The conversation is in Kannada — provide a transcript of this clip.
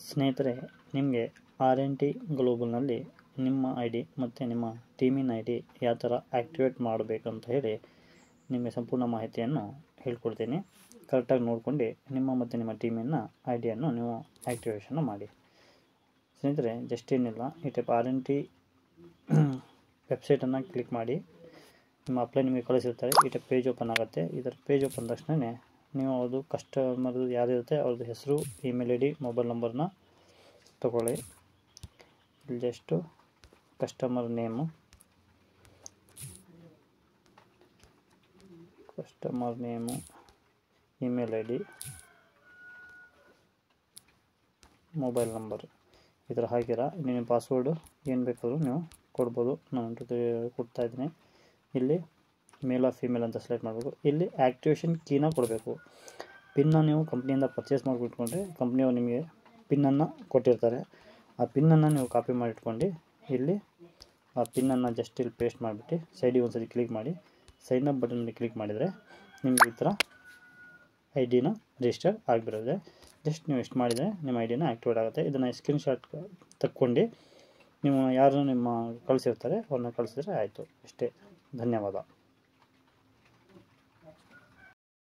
ಸ್ನೇಹಿತರೆ, ನಿಮಗೆ RNT ಗ್ಲೋಬಲ್ನಲ್ಲಿ ನಿಮ್ಮ ID ಮತ್ತು ನಿಮ್ಮ ಟೀಮಿನ ID ಯಾವ ಥರ ಆ್ಯಕ್ಟಿವೇಟ್ ಮಾಡಬೇಕಂತ ಹೇಳಿ ನಿಮಗೆ ಸಂಪೂರ್ಣ ಮಾಹಿತಿಯನ್ನು ಹೇಳ್ಕೊಡ್ತೀನಿ. ಕರೆಕ್ಟಾಗಿ ನೋಡ್ಕೊಂಡು ನಿಮ್ಮ ಮತ್ತು ನಿಮ್ಮ ಟೀಮಿನ ಐಡಿಯನ್ನು ನೀವು ಆ್ಯಕ್ಟಿವೇಷನ್ ಮಾಡಿ. ಸ್ನೇಹಿತರೆ, ಜಸ್ಟ್ ಏನಿಲ್ಲ, ಈ ಟೈಪ್ RNT ವೆಬ್ಸೈಟನ್ನು ಕ್ಲಿಕ್ ಮಾಡಿ. ನಿಮ್ಮ ಅಪ್ಲೈ ನಿಮಗೆ ಕಳಿಸಿರ್ತಾರೆ. ಈ ಟೈಪ್ ಪೇಜ್ ಓಪನ್ ಆಗುತ್ತೆ. ಇದರ ಪೇಜ್ ಓಪನ್ ತಕ್ಷಣ ನೀವು ಅದು ಕಸ್ಟಮರ್ದು ಯಾರಿರುತ್ತೆ ಅವ್ರದ್ದು ಹೆಸರು, ಇಮೇಲ್ ID, ಮೊಬೈಲ್ ನಂಬರ್ನ ತಗೊಳ್ಳಿ. ಇಲ್ಲಿ just customer name, email ID, mobile number ಈ ಥರ ಹಾಕಿರ. ನಿಮ್ಮ ಪಾಸ್ವರ್ಡು ಏನು ಬೇಕಾದರೂ ನೀವು ಕೊಡ್ಬೋದು. ನಾನು ಕೊಡ್ತಾಯಿದ್ದೀನಿ. ಇಲ್ಲಿ ಮೇಲ್ ಆರ್ ಫೀಮೇಲ್ ಅಂತ ಸೆಲೆಕ್ಟ್ ಮಾಡಬೇಕು. ಇಲ್ಲಿ ಆ್ಯಕ್ಟಿವೇಷನ್ ಕೀನ ಕೊಡಬೇಕು. ಪಿನ್ನ ನೀವು ಕಂಪ್ನಿಯಿಂದ ಪರ್ಚೇಸ್ ಮಾಡಿಬಿಟ್ಕೊಂಡ್ರೆ ಕಂಪ್ನಿಯವರು ನಿಮಗೆ ಪಿನ್ನನ್ನು ಕೊಟ್ಟಿರ್ತಾರೆ. ಆ ಪಿನ್ನನ್ನು ನೀವು ಕಾಪಿ ಮಾಡಿಟ್ಕೊಂಡು ಇಲ್ಲಿ ಆ ಪಿನ್ನನ್ನು ಜಸ್ಟ್ ಇಲ್ಲಿ ಪೇಸ್ಟ್ ಮಾಡಿಬಿಟ್ಟು ಸೈಡಿಗೆ ಒಂದು ಸರಿ ಕ್ಲಿಕ್ ಮಾಡಿ ಸೈನ್ ಅಪ್ ಬಟನಲ್ಲಿ ಕ್ಲಿಕ್ ಮಾಡಿದರೆ ನಿಮಗೆ ಈ ಥರ ID ರಿಜಿಸ್ಟರ್ ಆಗಿಬಿಡುತ್ತೆ. ಜಸ್ಟ್ ನೀವು ಎಷ್ಟು ಮಾಡಿದರೆ ನಿಮ್ಮ ID ಆ್ಯಕ್ಟಿವೇಟ್ ಆಗುತ್ತೆ. ಇದನ್ನು ಸ್ಕ್ರೀನ್ಶಾಟ್ ತಕ್ಕೊಂಡು ನೀವು ಯಾರು ನಿಮ್ಮ ಕಳಿಸಿರ್ತಾರೆ ಅವ್ರನ್ನ ಕಳಿಸಿದ್ರೆ ಆಯಿತು. ಅಷ್ಟೇ. ಧನ್ಯವಾದ.